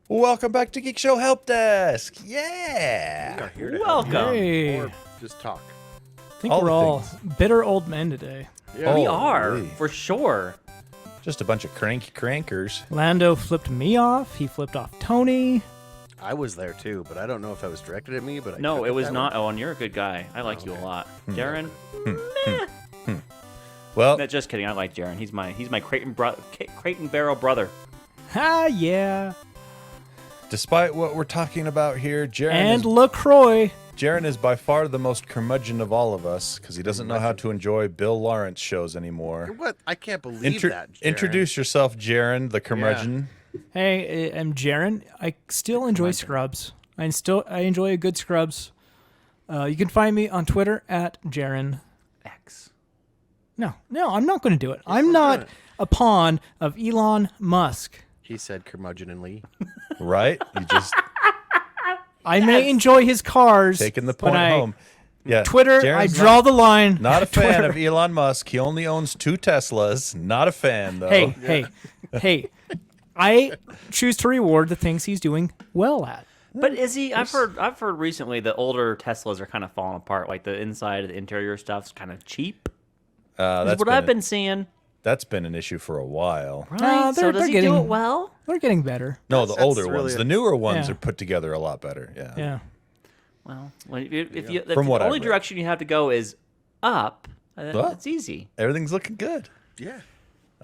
Welcome back to Geekshow Helpdesk. Yeah. We are here to Welcome. help Hey. or just talk. I think All we're the all things. bitter old men today. Yeah. We are, Holy. for sure. Just a bunch of cranky crankers. Lando flipped me off. He flipped off Tony. I was there too, but I don't know if that was directed at me. But I No, took it was that not. way. Oh, and you're a good guy. I like you a okay. lot. Darren? Well, No, just kidding. I like Darren. He's my Crate and Barrel brother. Ah, yeah. despite what we're talking about here, And LaCroix. Jaren is by far the most curmudgeon of all of us because he doesn't know how to enjoy Bill Lawrence shows anymore. What? I can't believe that. Jared. Introduce yourself, Jaren, the curmudgeon. Hey, I'm Jaren. I still enjoy Scrubs. I enjoy a good Scrubs. You can find me on Twitter at Jaren. X. No, I'm not going to do it. I'm not a pawn of Elon Musk. He said curmudgeonly. Right? You just I may enjoy his cars. taking the but point home. Yeah. Twitter, I Jaren's draw the line. Not a fan Twitter. of Elon Musk. He only owns 2 Teslas. Not a fan, though. Hey. I choose to reward the things he's doing well at. But is he? I've heard recently that older Teslas are kind of falling apart. Like the inside, the interior stuff's kind of cheap. Is That's what I've been seeing. That's been an issue for a while. Right. So does he do it well? They're getting better. No, That's the older really ones. a- The newer ones Yeah. are put together a lot better. Yeah. Yeah. Well, if you From what the I've only read. direction you have to go is up, Well. it's easy. Everything's looking good. Yeah.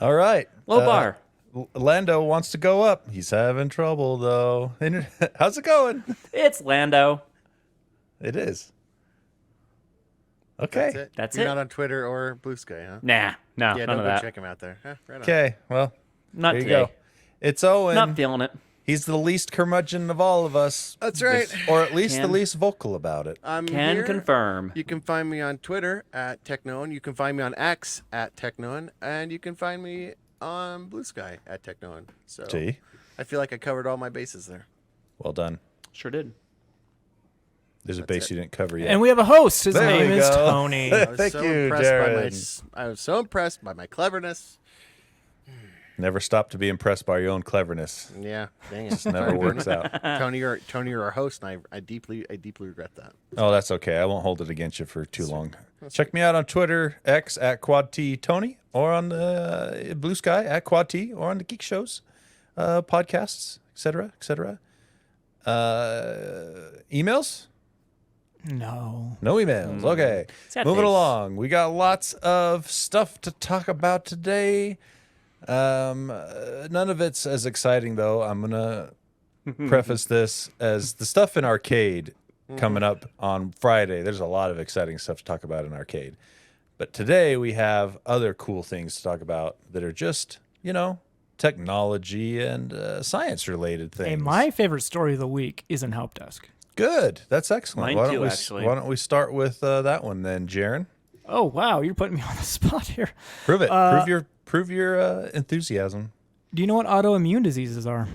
All right. Low bar. Lando wants to go up. He's having trouble, though. How's it going? It's Lando. It is. Okay. That's it. That's You're it. not on Twitter or Blue Sky, huh? Nah, no, Yeah, none don't of go that. check him out there. Huh? Right on. Okay. Well, Not there you today. go. It's Owen. Not feeling it. He's the least curmudgeon of all of us. That's right. Or at least the Can- least vocal about it. I'm Can here. confirm. You can find me on Twitter at Technoan. You can find me on X at Technoan, and you can find me on Blue Sky at Technoan. So See? I feel like I covered all my bases there. Well done. Sure did. There's a base it. you didn't cover yet. And we have a host. His There name we is go. Tony. I was Thank so you, impressed by my. Jared. I was so impressed by my cleverness. Never stop to be impressed by your own cleverness. Yeah, dang it. Never works out. Tony, you're our host, and I deeply regret that. Oh, that's okay. I won't hold it against you for too long. Check me out on Twitter, X at QuadTTony, or on the Blue Sky at QuadT, or on the Geek Shows, podcasts, etc., etc. Emails? No. No emails. Okay. Sad Moving face. along. We got lots of stuff to talk about today. None of it's as exciting, though. I'm going to preface this as the stuff in arcade coming up on Friday. There's a lot of exciting stuff to talk about in arcade. But today we have other cool things to talk about that are just, technology and science-related things. Hey, my favorite story of the week is in Helpdesk. Good. That's excellent. Mine too, actually. Why don't we start with that one then, Jaren? Oh, wow. You're putting me on the spot here. Prove it. Prove your enthusiasm. Do you know what autoimmune diseases are?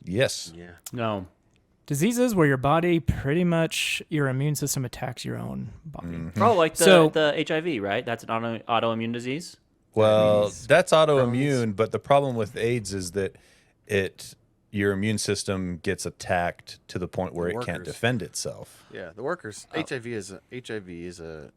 Yes. Yeah. No. Diseases where your body pretty much, your immune system attacks your own body. Oh, like So- the HIV, right? That's an autoimmune disease. Well, Diabetes, that's autoimmune, but the problem with AIDS is that your immune system gets attacked to the point where it can't Workers. defend itself. Yeah, the workers. HIV is a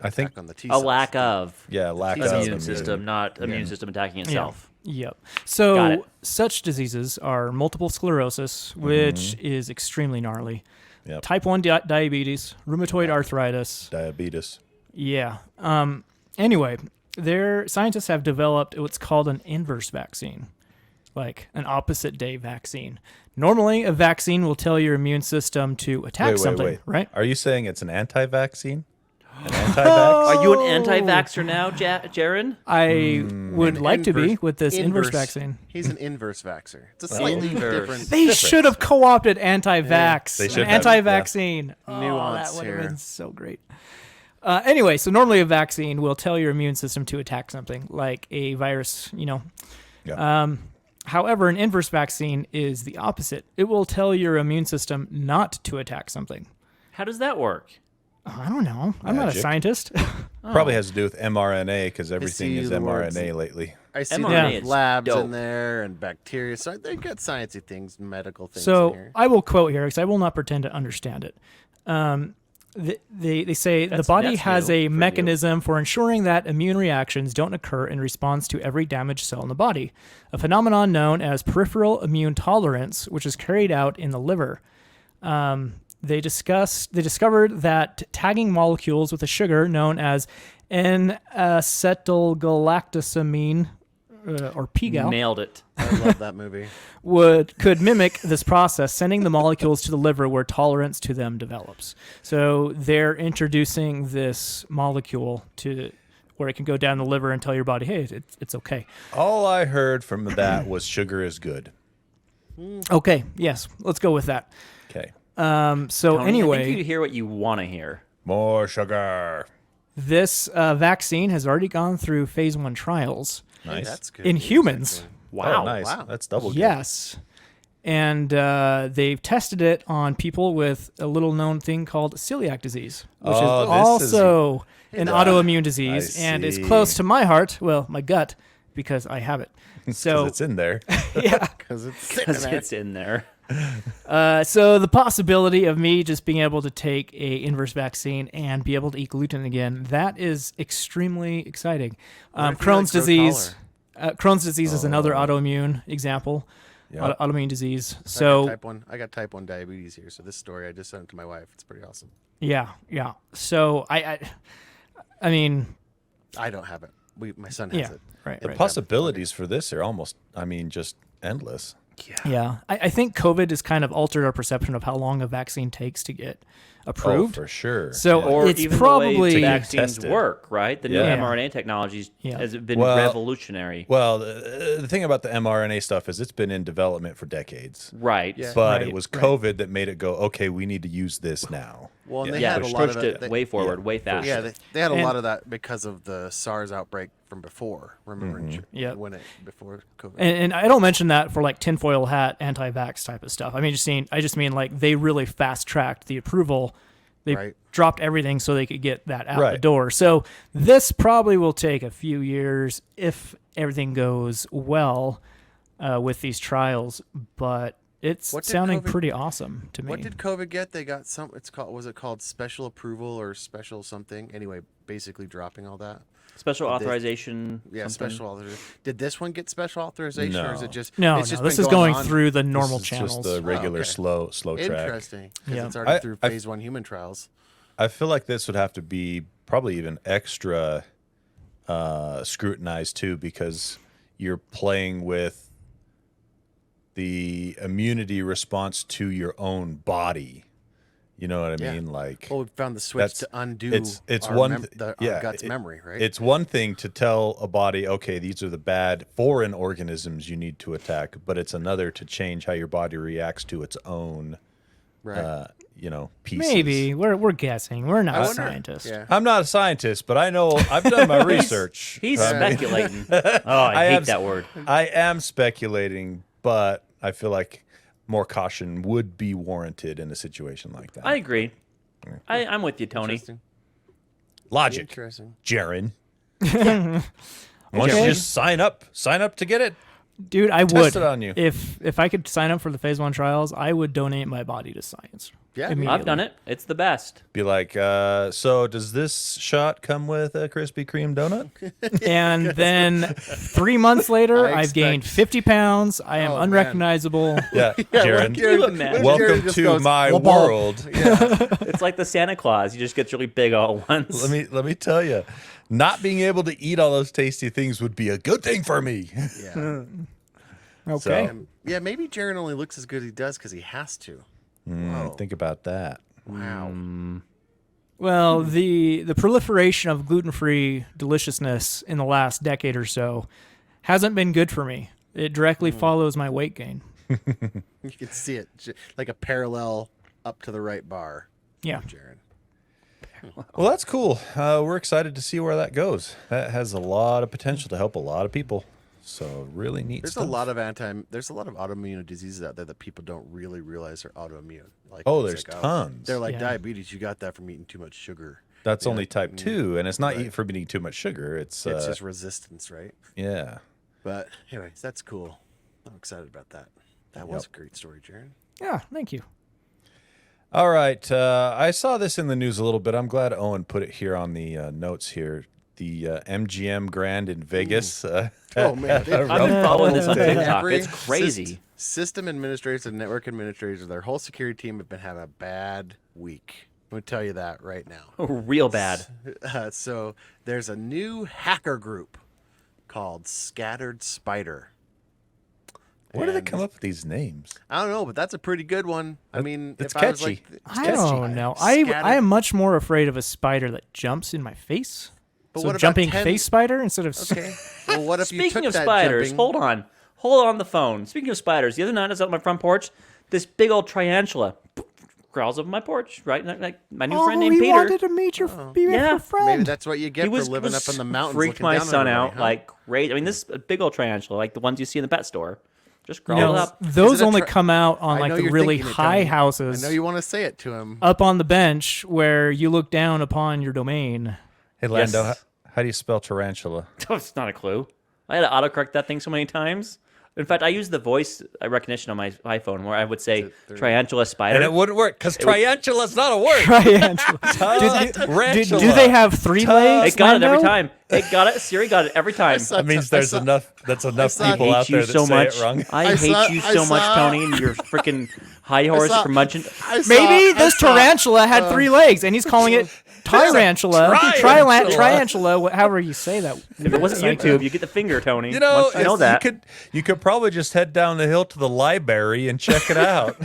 I think- attack on the T A cells. lack of Yeah, lack of immune immune. system, not immune system attacking itself. Yep. Got So it. such diseases are multiple sclerosis, which is extremely gnarly. Yep. Type 1 diabetes, rheumatoid arthritis. Diabetes. Yeah. Anyway, scientists have developed what's called an inverse vaccine, like an opposite day vaccine. Normally, a vaccine will tell your immune system to attack something, right? Are you saying it's an anti-vaccine? An anti-vax? Are you an anti-vaxxer now, Jaren? I would An like to be inverse- with this inverse vaccine. He's an inverse vaxxer. It's a slightly Inverse. different. They should have co-opted anti-vax, They an should have, anti-vaccine. Nuance that would have here. been so great. Anyway, so normally a vaccine will tell your immune system to attack something, like a virus, Yeah. However, an inverse vaccine is the opposite. It will tell your immune system not to attack something. How does that work? I don't know. I'm not a Magic. scientist. Probably has to do with mRNA because everything see is the words. mRNA lately. I see mRNA there's is labs dope. in there and bacteria. So they got sciencey things, medical things in So here. I will quote here because I will not pretend to understand it. They say the body that's has new a for you. mechanism for ensuring that immune reactions don't occur in response to every damaged cell in the body, a phenomenon known as peripheral immune tolerance, which is carried out in the liver. They discovered that tagging molecules with a sugar known as N-acetylgalactosamine, or PGAL, Nailed it. I love that movie. could mimic this process, sending the molecules to the liver where tolerance to them develops. So they're introducing this molecule to where it can go down the liver and tell your body, hey, it's okay. All I heard from that was sugar is good. Okay, yes, let's go with that. Okay. So Tony, I anyway, think you hear what you want to hear. More sugar. this vaccine has already gone through phase 1 trials Nice. That's good. in news, humans. actually. Wow. Oh, nice. Wow. That's double good. Yes. And they've tested it on people with a little known thing called celiac disease, which is Oh, this is- also an autoimmune disease I and is see. close to my heart, well, my gut, because I have it. 'Cause So, it's in there. yeah. Because it's sitting Because there. it's in there. So the possibility of me just being able to take a inverse vaccine and be able to eat gluten again, that is extremely exciting. What if you, Crohn's grow disease. taller? Crohn's disease is another autoimmune example. Yeah. Autoimmune disease. I got So type 1 diabetes here. So this story I just sent it to my wife. It's pretty awesome. yeah. So I mean, I don't have it. My son has yeah, it. right. The right. possibilities for this are almost, just endless. Yeah, I think COVID has kind of altered our perception of how long a vaccine takes to get approved. Oh, for sure. So Yeah. Or it's even probably the way vaccines Tested. work, right? The new Yeah. mRNA technologies Yeah. has been Well- revolutionary. Well, the thing about the mRNA stuff is it's been in development for decades. Right. Yeah. But Right, it was right. COVID that made it go, okay, we need to use this now. Well, and they Yeah, had a pushed lot of it that. way forward, way faster. Yeah, they had a And- lot of that because of the SARS outbreak from before. Remember, Yep. before COVID. and I don't mention that for like tinfoil hat anti-vax type of stuff. I just mean like they really fast tracked the approval. They Right. dropped everything so they could get that out the Right. door. So this probably will take a few years if everything goes well with these trials. But it's What did sounding COVID pretty awesome to me. What did COVID get? They got some. Was it called special approval or special something? Anyway, basically dropping all that. Special Did this- authorization. Yeah, something. special authorization. Did this one get special authorization, or is No. it just No, It's no, just this been is going on? through the normal This is channels. just the regular okay. slow track. Interesting. Because Yeah. it's already I- through I- phase 1 human trials. I feel like this would have to be probably even extra scrutinized too, because you're playing with the immunity response to your own body. You know what I Yeah. mean? Like, Well, we found the switch that's- to undo it's our, one our gut's memory, right? It's one thing to tell a body, okay, these are the bad foreign organisms you need to attack, but it's another to change how your body reacts to its own right. pieces. Maybe we're guessing. We're not I wonder- scientists. Yeah. I'm not a scientist, but I know I've done my research. He's I mean, speculating. Oh, I hate am- that word. I am speculating, but I feel like more caution would be warranted in a situation like that. I agree. I'm with you, Tony. Interesting. Logic, Interesting. Jaren. Why don't Okay. you just sign up to get it? Dude, I Test would. it on you. If I could sign up for the phase 1 trials, I would donate my body to science. Yeah, I've Immediately. done it. It's the best. Be like, so does this shot come with a Krispy Kreme donut? And then 3 months later, I I've gained expect- 50 pounds. I am Oh, man. unrecognizable. Yeah, Jaren. Can you imagine? Welcome just to goes, my "Whoop, whoop." world. It's like the Santa Claus. You just get really big all at once. Let me tell you, not being able to eat all those tasty things would be a good thing for me. Yeah. Okay. So- Yeah, maybe Jaren only looks as good as he does because he has to. Whoa. Think about that. Wow. Well, the proliferation of gluten-free deliciousness in the last decade or so hasn't been good for me. It directly follows my weight gain. You can see it like a parallel up to the right bar. Yeah. Jaren. Well, that's cool. We're excited to see where that goes. That has a lot of potential to help a lot of people. So really neat There's stuff. a lot of autoimmune diseases out there that people don't really realize are autoimmune. Like Oh, things there's like, tons. They're like Yeah. diabetes. You got that from eating too much sugar. That's Yeah. only type 2, and it's not Right. from eating too much sugar. It's It's just resistance, right? yeah. But anyways, that's cool. I'm excited about that. That was a great story, Jared. Yeah, thank you. All right. I saw this in the news a little bit. I'm glad Owen put it here on the notes here. The MGM Grand in Vegas. Oh, man. I've been following this on TikTok. Every It's crazy. System administrators and network administrators, their whole security team have been having a bad week. I'm going to tell you that right now. Real bad. So there's a new hacker group called Scattered Spider. Where do they And come up with these names? I don't know, but that's a pretty good one. I mean, it's if I was catchy. like, I don't know. I am much more afraid of a spider that jumps in my face. But So what about jumping 10 face spider instead of Okay. Well, what if you Speaking took of that spiders, jumping- hold on the phone. Speaking of spiders, the other night I was out on my front porch. This big old tarantula crawls up my porch, right? Like my new friend named he Peter. wanted to meet your be your Yeah. friend. Maybe that's what you get He for was living up in the mountains. Freaked looking my down on son everybody, out huh? like crazy. I mean, this big old tarantula, like the ones you see in the pet store, just You crawled know, up. those Is it a only tra- come out on I like know the you're really thinking it, high Tony. houses I know you want to say it to him. up on the bench where you look down upon your domain. Hey, Lando, Yes. how do you spell tarantula? It's not a clue. I had to autocorrect that thing so many times. In fact, I used the voice recognition on my iPhone where I would say tarantula spider. And it wouldn't work because tarantula's not a word. Tarantula. Do they have three legs? It got it every Lando? time. It got it. Siri got it every time. That means there's enough. That's enough saw- people I out hate there you that so say much. it wrong. I hate saw- you I so much, saw- Tony, and your freaking high horse saw- curmudgeon. Maybe this tarantula had three legs, and he's calling it tarantula. triantula. Tarantula. However you say that. If it wasn't YouTube, you get the finger, Tony. You know, Once you know that. you could probably just head down the hill to the library and check it out.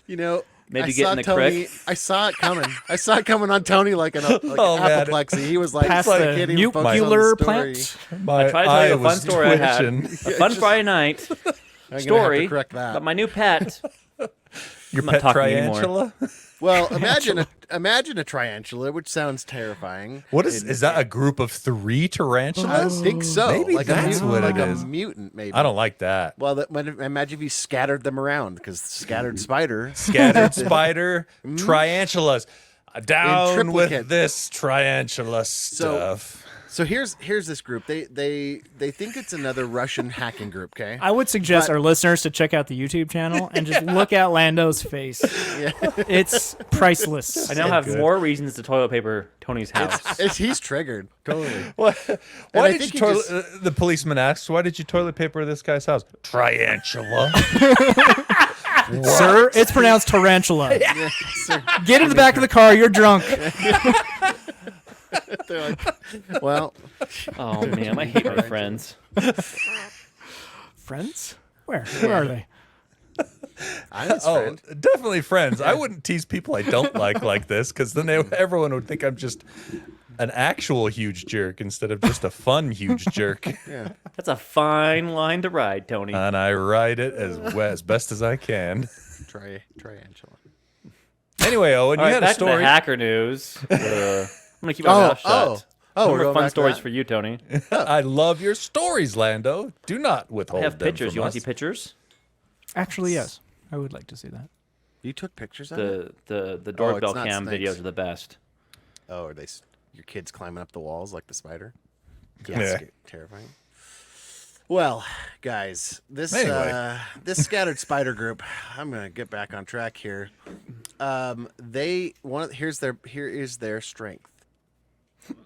You know, Maybe I get saw in the Tony, crick. I saw it coming. I saw it coming on Tony like an Oh, man. apoplexy. He was like, Past I the can't even focus on the nuclear story. plant. My I tried to tell eye you a fun was story I had. twitching. A fun Friday night I'm gonna have to story correct that. about my new pet. Your I'm not pet talking anymore. tarantula? Well, imagine a tarantula, which sounds terrifying. What is that? A group of 3 I tarantulas? think so. Maybe like that's a mutant, what it like a is. mutant, maybe. I don't like that. Well, imagine if you scattered them around, because scattered spider. Scattered spider, tarantulas. Down triplicate. with this tarantula stuff. So here's this group. They think it's another Russian hacking group. Okay. I would suggest But- our listeners to check out the YouTube channel and just look at Lando's face. It's priceless. I now have more reasons to toilet paper Tony's house. He's triggered. Totally. Why I did think you he toilet? The policeman asks, "Why did you toilet paper this guy's house?" Tarantula. Sir, it's pronounced tarantula. Yeah, sir. Get in the back of the car. You're drunk. They're like, well, Oh man, I hate my friends. Friends? Where are they? I'm his Oh, friend. definitely friends. I wouldn't tease people I don't like this because then everyone would think I'm just an actual huge jerk instead of just a fun huge jerk. Yeah. That's a fine line to ride, Tony. And I ride it as best as I can. Tarantula. Anyway, Owen, All you right, had a back to the story. hacker news. I'm gonna keep my mouth shut. Oh, Some we're more going fun back to stories that? for you, Tony. I love your stories, Lando. Do not I withhold have them pictures. from You want to us. see pictures? Actually, yes. I would like to see that. You took pictures of it? The doorbell it's not cam snakes. videos are the best. Oh, are they your kids climbing up the walls like the spider? Yeah. Terrifying. Well, guys, this Anyway. this scattered spider group. I'm gonna get back on track here. Here is their strength.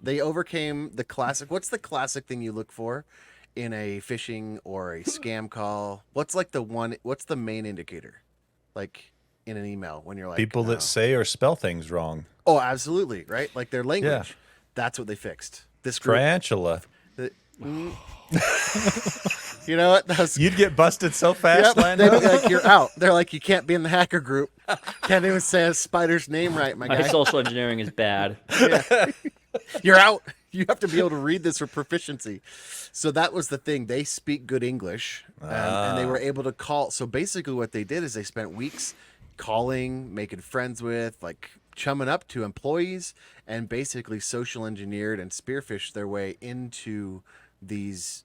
They overcame the classic. What's the classic thing you look for in a phishing or a scam call? What's the main indicator? Like in an email when you're like People that say or spell things wrong. oh, absolutely, right? Like their language. Yeah. That's what they fixed. This group. Tarantula. You know what? That was, You'd get busted so fast, Yep, Lando. they'd be like, you're out. They're like, you can't be in the hacker group. Can't even say a spider's name right, my My guy. social engineering is bad. You're out. You have to be able to read this for proficiency. So that was the thing. They speak good English, and they were able to call. So basically, what they did is they spent weeks calling, making friends with, like chumming up to employees, and basically social engineered and spearfished their way into these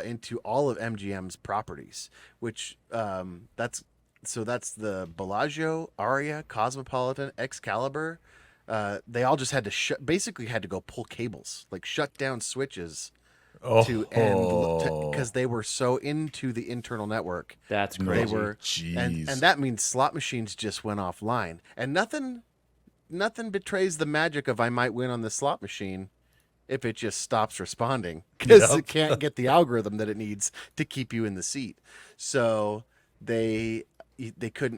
into all of MGM's properties. Which that's the Bellagio, Aria, Cosmopolitan, Excalibur. They all just had to basically had to go pull cables, like shut down switches to end because they were so into the internal network. That's They crazy. were, and that means slot machines just went offline, and nothing betrays the magic of I might win on the slot machine if it just stops responding because it can't get the algorithm that it needs to keep you in the seat. So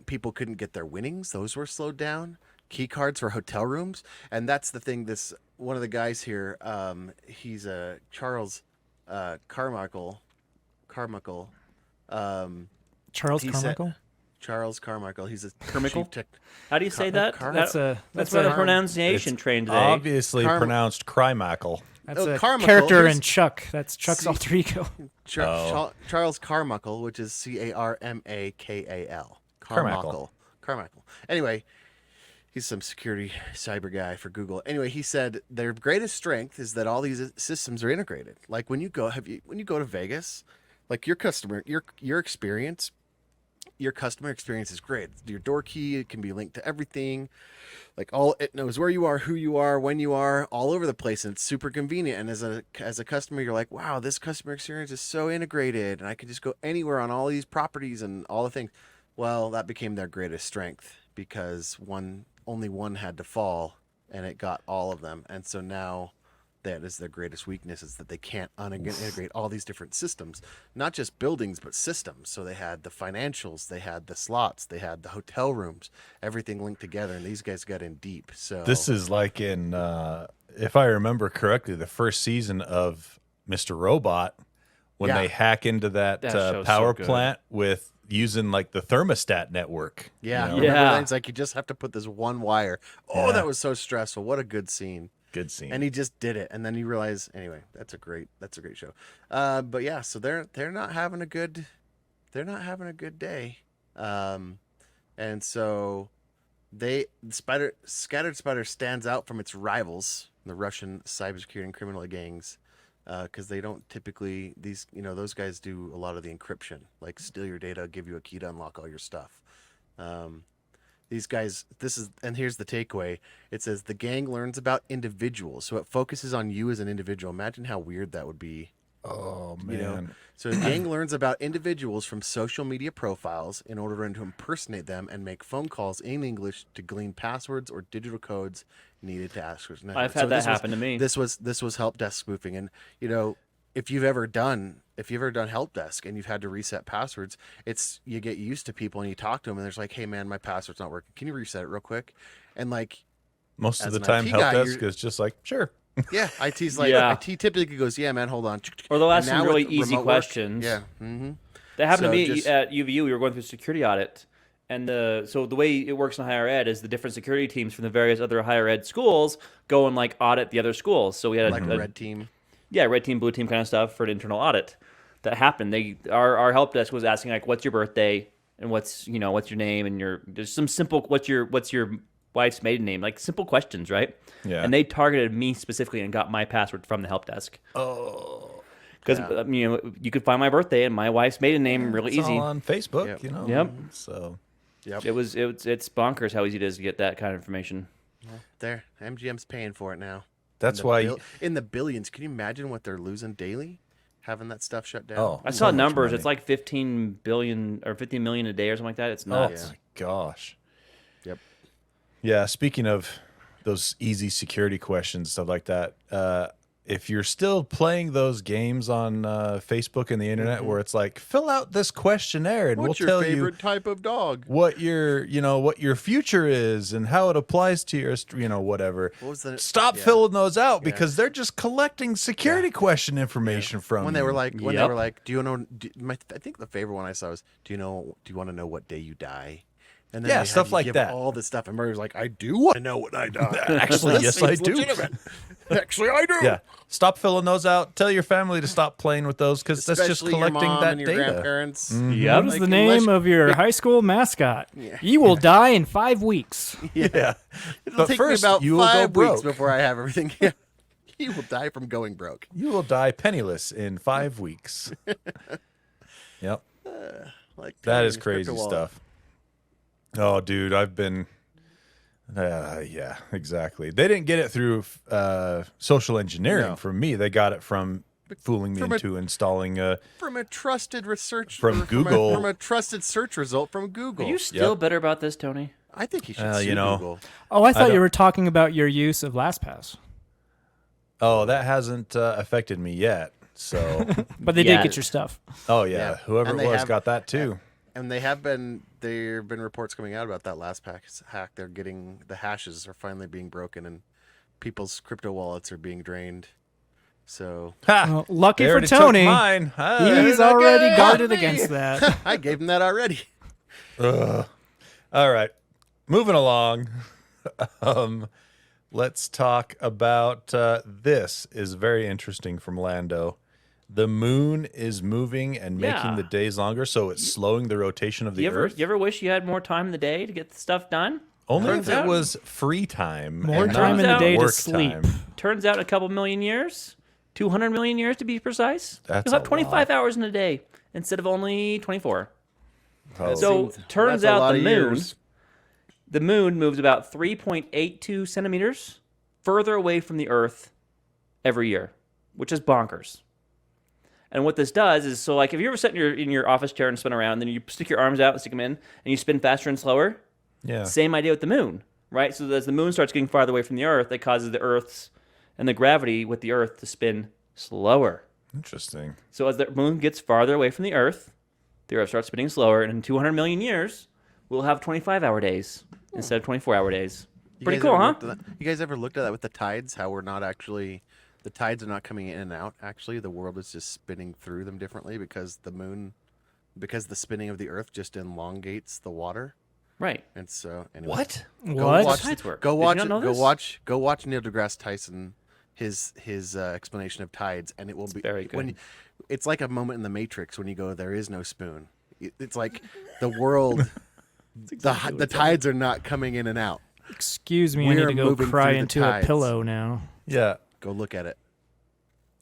people couldn't get their winnings; those were slowed down. Key cards for hotel rooms, and that's the thing. This one of the guys here, he's a Charles Carmichael. Charles he said- Carmichael. Charles Carmichael. He's a Carmichael? chief tech. How do you say that? That's That's a a pronunciation trained today. Obviously pronounced Crimackle. that's Oh, a Carmichael. character Here's- in Chuck. That's Chuck's alter ego. Charles Carmichael, which is Carmakal. Carmichael. Anyway, he's some security cyber guy for Google. Anyway, he said their greatest strength is that all these systems are integrated. Like when you go to Vegas, like your customer experience is great. Your door key, it can be linked to everything. Like it knows where you are, who you are, when you are, all over the place, and it's super convenient. And as a customer, you're like, wow, this customer experience is so integrated, and I can just go anywhere on all these properties and all the things. Well, that became their greatest strength because only one had to fall, and it got all of them. And so now that is their greatest weakness, is that they can't integrate all these different systems, not just buildings, but systems. So they had the financials, they had the slots, they had the hotel rooms, everything linked together, and these guys got in deep. So This is like in, if I remember correctly, the first season of Mr. Robot, when Yeah. they hack into that show's power so good. plant with using like the thermostat network. yeah, you know? remember Yeah. that? It's like you just have to put this one wire. Oh, Yeah. that was so stressful. What a good scene. Good scene. And he just did it, and then you realize, anyway, that's a great show. But yeah, so they're not having a good day, and so Scattered Spider stands out from its rivals, the Russian cybersecurity and criminal gangs, because they don't typically those guys do a lot of the encryption, like steal your data, give you a key to unlock all your stuff. These guys, and here's the takeaway. It says the gang learns about individuals, so it focuses on you as an individual. Imagine how weird that would be. oh, You know? man. So the gang learns about individuals from social media profiles in order to impersonate them and make phone calls in English to glean passwords or digital codes needed to ask. I've had that happen to me. This was Helpdesk spoofing, and if you've ever done Helpdesk and you've had to reset passwords, you get used to people and you talk to them and there's like, hey man, my password's not working. Can you reset it real quick? And like, Most of as the an time, IT guy, Helpdesk is just like, sure. yeah, IT's like, Yeah. IT typically goes, yeah man, hold on. Or they'll ask And some now really with easy remote work, questions. yeah. Mm-hmm. That happened So to me just- at UVU. We were going through a security audit, and so the way it works in higher ed is the different security teams from the various other higher ed schools go and like audit the other schools. So we had Like a red team. yeah, red team, blue team kind of stuff for an internal audit. That happened. Our help desk was asking like, what's your birthday and what's your name and there's some simple what's your wife's maiden name, like simple questions, right? Yeah. And they targeted me specifically and got my password from the help desk. Oh. Because you could find my birthday and my wife's maiden name really It's easy. all on Facebook, Yep. you know. Yep. So Yep. It's bonkers how easy it is to get that kind of information. There, MGM's paying for it now. that's why. In the billions. Can you imagine what they're losing daily, having that stuff shut down? Oh. I So saw much numbers. money. It's like 15 billion or 15 million a day or something like that. It's Oh nuts. my gosh. Yep. Yeah, speaking of those easy security questions, stuff like that, if you're still playing those games on Facebook and the internet where it's like, fill out this questionnaire and What's we'll your tell favorite you type of dog? what your future is and how it applies to your, whatever. What was the Stop yeah. filling those out because they're just collecting security question information from When you. they were like, Yep. do you know? I think the favorite one I saw was, do you want to know what day you die? And Yeah, they had stuff you like give that. All this stuff, and Murray was like, I do want to know when I die. Actually, This yes, I seems do. legitimate. Actually, I do. Yeah, stop filling those out. Tell your family to stop playing with those because that's just Especially your collecting mom that and your data. grandparents. Yep. What is Like, the name unless- of your high school mascot? You will die in 5 weeks. Yeah, It'll but take first me about you will go 5 weeks broke. before I have everything. Yeah. You will die from going broke. You will die penniless in 5 weeks. Yep, Like that is your crypto crypto wallet. stuff. Oh, dude, I've been. Yeah, exactly. They didn't get it through social engineering No. from me. They got it from fooling me From a- into installing From a trusted research From or Google. from a trusted search result from Google. Are you still Yep. bitter about this, Tony? I think he should you sue know. Google. Oh, I thought you don't- were talking about your use of LastPass. Oh, that hasn't affected me yet. So, But they Yeah. did get your stuff. oh yeah, Yeah. whoever And it they was have- got that too. And there have been reports coming out about that last hack. They're getting the hashes are finally being broken and people's crypto wallets are being drained. So Ha! Well, lucky They for already took Tony, mine. he's already guarded against that. I gave him that already. Ugh. All right, moving along. Let's talk about this. Is very interesting from Lando. The moon is moving and making Yeah. the days longer, so it's slowing the rotation of the Earth. You ever wish you had more time in the day to get the stuff done? Only Turns if it out- was free time. More and time not in the day to work sleep. time. Turns out in a couple million years, 200 million years to be precise, That's you'll have a 25 hours in a day instead of only 24. Oh, So turns That's a out lot the of moon, years. the moon moves about 3.82 centimeters further away from the Earth every year, which is bonkers. And what this does is, so like if you ever sit in your office chair and spin around, and then you stick your arms out and stick them in, and you spin faster and slower. yeah. Same idea with the moon, right? So as the moon starts getting farther away from the Earth, it causes the Earth's and the gravity with the Earth to spin slower. Interesting. So as the moon gets farther away from the Earth starts spinning slower, and in 200 million years, we'll have 25-hour days instead of 24-hour days. Pretty cool, huh? You guys ever looked at that with the tides? How we're not actually, the tides are not coming in and out. Actually, the world is just spinning through them differently because the spinning of the Earth just elongates the water. Right. And so, anyway. What? What? watch- Tides work. Go Did you watch. not know Go this? watch. Go watch Neil deGrasse Tyson, his explanation of tides, and it will be very good. When it's like a moment in the Matrix when you go, "There is no spoon." It's like the world. The tides are not coming in and out. Excuse me, I We need are to go moving cry through the into a tides. pillow now. Yeah. Go look at it.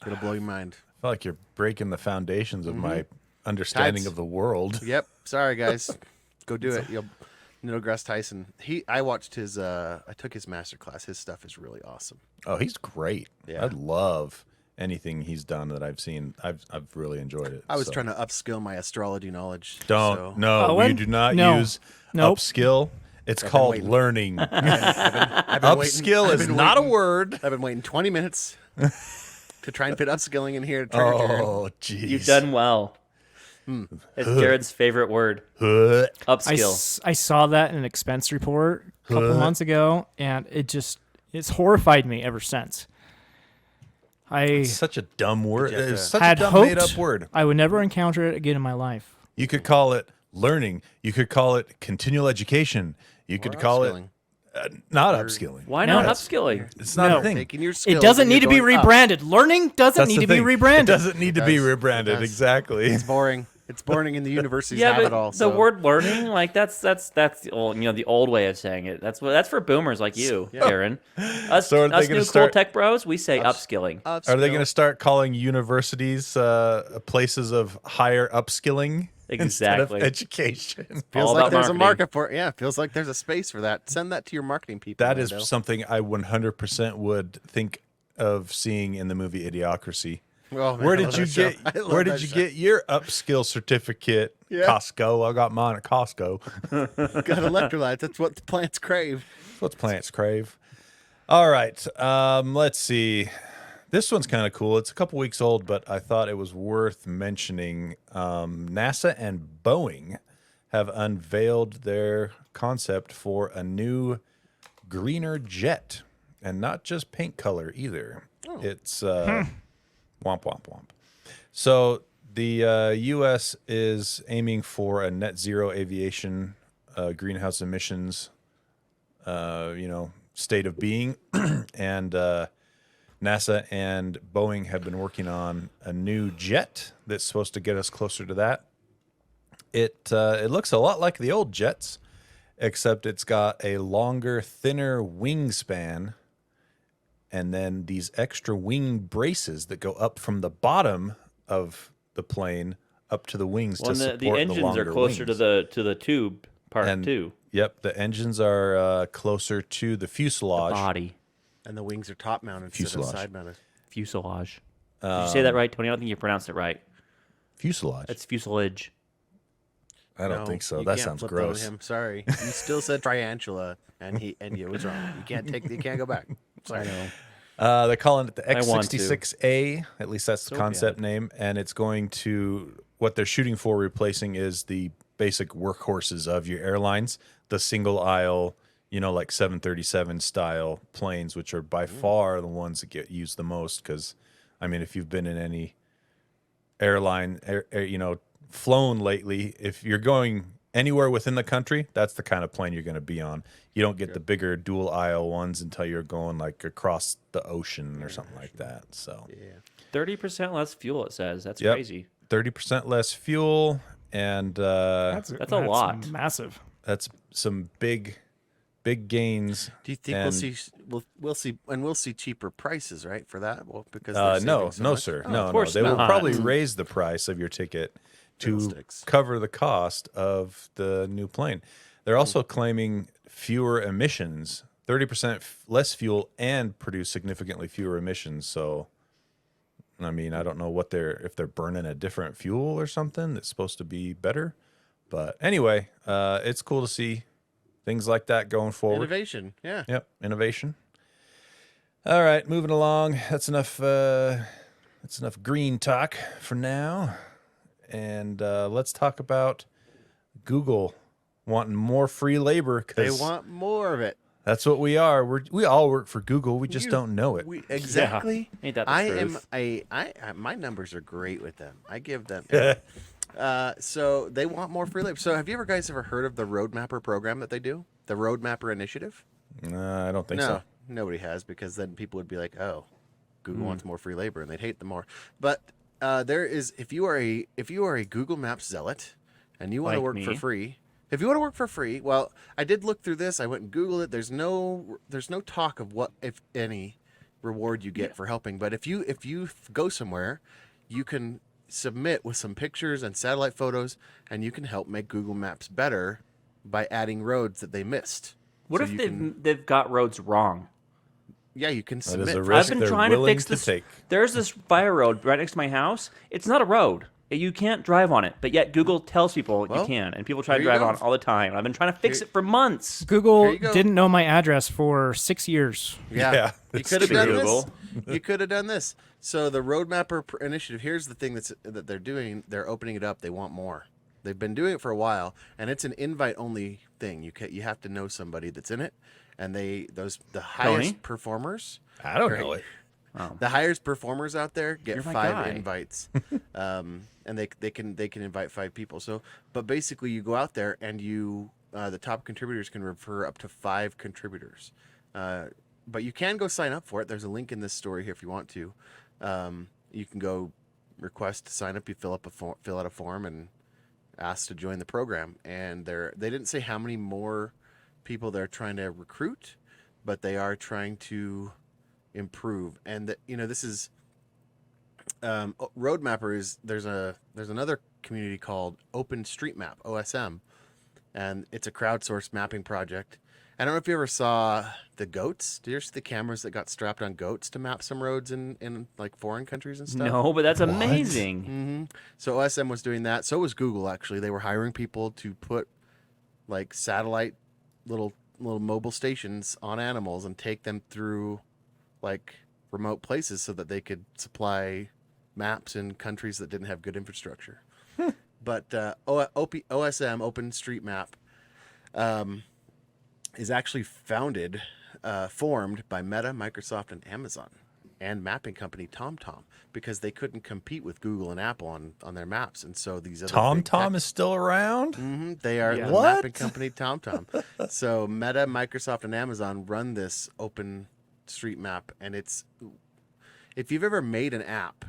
It'll blow your mind. I feel like you're breaking the foundations of my understanding Tides. of the world. Yep. Sorry, guys. Go do it. Neil deGrasse Tyson. I watched his. I took his master class. His stuff is really awesome. Oh, he's great. Yeah. I love anything he's done that I've seen. I've really enjoyed it. I was so. trying to upskill my astrology knowledge. Don't so- no, Owen? you do not No. use Nope. upskill. It's been called waiting. learning. I've been waiting- Upskill I've is been not a waiting- word. I've been waiting 20 minutes to try and fit upskilling in here. To trigger Jared. Oh, jeez. You've done well. It's Jared's favorite word. Huh. Upskill. I saw that in an expense report a couple months ago, and it's horrified me ever since. I Such a dumb word. you have It's to- such a had dumb hoped made up word. I would never encounter it again in my life. You could call it learning. You could call it continual education. You could call upskilling. it not upskilling. Why No. not upskilling? It's not No. a thing. Taking your skills It doesn't and need to you're be going up. rebranded. Learning doesn't That's need the to be thing. rebranded. It doesn't need to be does. rebranded. It does. Exactly. It's boring. It's boring, and the universities Yeah, have but it all. the So. word learning, like that's the old, the old way of saying it. That's for boomers like you, Aaron. Us, So are they us gonna new start- cool tech bros, we say upskilling. Are they going to start calling universities places of higher upskilling instead of Exactly. education? Feels all like about there's a marketing. market for it. Yeah, feels like there's a space for that. Send that to your marketing people. That is Lando. something I 100% would think of seeing in the movie Idiocracy. Oh, man, Where I did love you that show. get? I love Where that did you show. get your upskill certificate? Yeah. Costco. I got mine at Costco. Got electrolytes. That's what the plants crave. That's what plants crave. All right. Let's see. This one's kind of cool. It's a couple weeks old, but I thought it was worth mentioning. NASA and Boeing have unveiled their concept for a new greener jet, and not just paint color either. It's womp womp womp. So the U.S. is aiming for a net zero aviation greenhouse emissions, state of being, and NASA and Boeing have been working on a new jet that's supposed to get us closer to that. It looks a lot like the old jets, except it's got a longer, thinner wingspan, and then these extra wing braces that go up from the bottom of the plane up to the wings Well, to and support the engines are longer closer wings. to the tube part And- too. Yep, the engines are closer to the fuselage. Body And the wings are top mounted instead of Fuselage. side mounted. fuselage. Did you say that right, Tony? I don't think you pronounced it right. Fuselage. It's fuselage. I don't No, think so. you That can't sounds flip that on gross. him. Sorry, you still said triantula, and you was wrong. You can't go back. Sorry. They're calling it the I want to. X66A. At least that's the So concept bad. name. And it's going to, what they're shooting for replacing is the basic workhorses of your airlines, the single aisle, like 737 style planes, which are by far the ones that get used the most. Because, I mean, if you've been in any airline, flown lately, if you're going anywhere within the country, that's the kind of plane you're going to be on. You don't get the bigger dual aisle ones until you're going like across the ocean or something like that. So 30% less fuel, it says. That's Yep. crazy. 30% less fuel, and That's a lot. Massive. that's some big gains. Do you think And- we'll see cheaper prices, right, for that? Well, because No, so no, much? sir. Oh, No, of course They will not. probably raise the price of your ticket to Fiddlesticks. cover the cost of the new plane. They're also claiming fewer emissions, 30% less fuel, and produce significantly fewer emissions. So, I mean, I don't know if they're burning a different fuel or something that's supposed to be better. But anyway, it's cool to see things like that going forward. Innovation, yeah. Yep, innovation. All right, moving along. That's enough. That's enough green talk for now, and let's talk about Google wanting more free labor They because want more of it. that's what we are. We all work for Google. We just don't know it. Exactly. Ain't that the I truth? am. My numbers are great with them. I give them. So they want more free labor. So have you ever heard of the Roadmapper program that they do? The Roadmapper initiative? I don't think No, so. nobody has, because then people would be like, "Oh, Google Hmm. wants more free labor," and they'd hate them more. But there is, if you are a Google Maps zealot and you want to Like work for me. free, if you want to work for free, well, I did look through this. I went and Googled it. There's no talk of what, if any, reward you get for helping. But if you go somewhere, you can submit with some pictures and satellite photos, and you can help make Google Maps better by adding roads that they missed. What So if you they've got roads wrong? Yeah, you can That submit. is a for risk I've been they're trying to willing fix to this. take. There's this fire road right next to my house. It's not a road. You can't drive on it, but yet Google tells people you Well, can, and people try to here you drive on go. it all the time. I've been trying to fix it for months. Here Google you go. didn't know my address for 6 years. Yeah, Yeah, you it's could have true. done Google. this. You could have done this. So the Roadmapper initiative. Here's the thing that they're doing. They're opening it up. They want more. They've been doing it for a while, and it's an invite-only thing. You have to know somebody that's in it, and the highest performers. I don't Great. know it. The highest performers out there get You're my 5 guy. invites, and they can invite 5 people. So, but basically, you go out there and the top contributors can refer up to 5 contributors. But you can go sign up for it. There's a link in this story here if you want to. You can go request to sign up. You fill out a form and ask to join the program. And they didn't say how many more people they're trying to recruit, but they are trying to improve. And this is Roadmapper is there's another community called OpenStreetMap, OSM, and it's a crowdsourced mapping project. I don't know if you ever saw the goats. Did you ever see the cameras that got strapped on goats to map some roads in like foreign countries and stuff? No, but that's amazing. Mm-hmm. So OSM was doing that. So was Google, actually. They were hiring people to put like satellite little mobile stations on animals and take them through like remote places so that they could supply maps in countries that didn't have good infrastructure. But OSM, OpenStreetMap, is actually formed by Meta, Microsoft, and Amazon, and mapping company TomTom, because they couldn't compete with Google and Apple on their maps, and so these other TomTom is still around? they are the What? mapping company TomTom. So Meta, Microsoft, and Amazon run this OpenStreetMap, and if you've ever made an app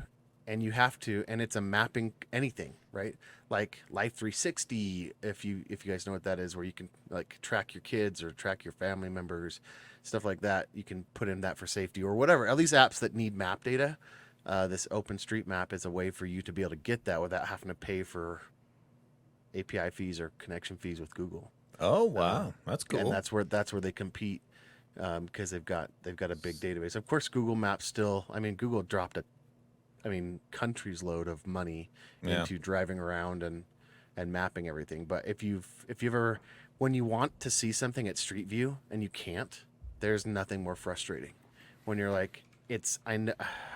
and you have to, and it's a mapping anything, right? Like Life 360, if you guys know what that is, where you can like track your kids or track your family members, stuff like that. You can put in that for safety or whatever. At least apps that need map data. This OpenStreetMap is a way for you to be able to get that without having to pay for API fees or connection fees with Google. Oh, wow. That's cool. And that's where they compete, because they've got a big database. Of course, Google Maps still. I mean, Google dropped a countries load of money Yeah. into driving around and mapping everything. But if you've ever, when you want to see something at Street View and you can't, there's nothing more frustrating. When you're like,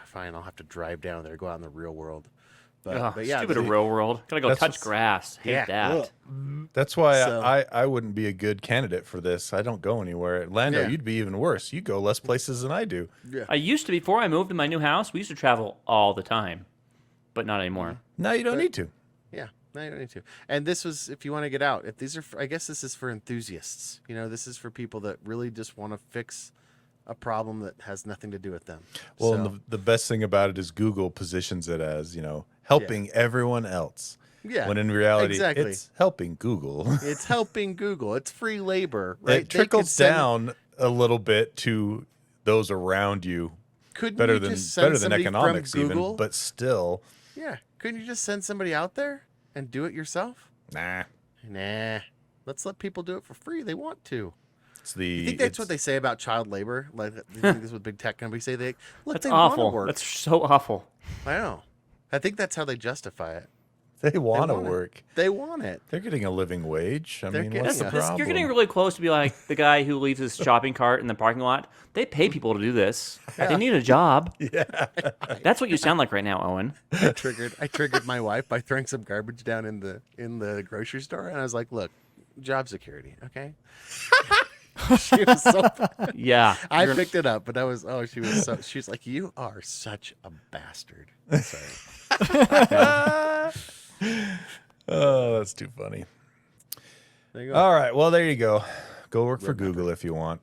fine, I'll have to drive down there, go out in the real world. But yeah, stupid real world. Gotta go That's touch what's- grass. Hate yeah. that. Ugh. That's why So- I wouldn't be a good candidate for this. I don't go anywhere. Lando, Yeah. you'd be even worse. You go less places than I do. Yeah. I used to, before I moved to my new house, we used to travel all the time, but not anymore. Now you don't need to. Yeah, no, you don't need to. And this was if you want to get out. If these are, I guess this is for enthusiasts. This is for people that really just want to fix a problem that has nothing to do with them. Well, So, and the best thing about it is Google positions it as, helping everyone else. yeah, When in reality, exactly. it's helping Google. It's helping Google. It's free labor, right? It trickles down a little bit to those around you. Couldn't Better you than just send somebody from economics Google? even, but still, Yeah, couldn't you just send somebody out there and do it yourself? nah. Nah, let's let people do it for free. They want to. It's the You think that's what they say about child labor? Like, you think this is what big tech companies say? Look, That's they want awful. to work. That's so awful. I know. I think that's how they justify it. they want to want it. work. They want it. They're getting a living wage. I They're mean, getting what's the a- problem? You're getting really close to be like the guy who leaves his shopping cart in the parking lot. They pay people to do this. They need a job. Yeah. That's what you sound like right now, Owen. I triggered my wife by throwing some garbage down in the grocery store, and I was like, "Look, job security, okay?" She was so. Yeah. I picked it up, but that was she was so. She was like, "You are such a bastard." Sorry. Oh, that's too funny. There you go. All right. Well, there you go. Go work for Remember. Google if you want.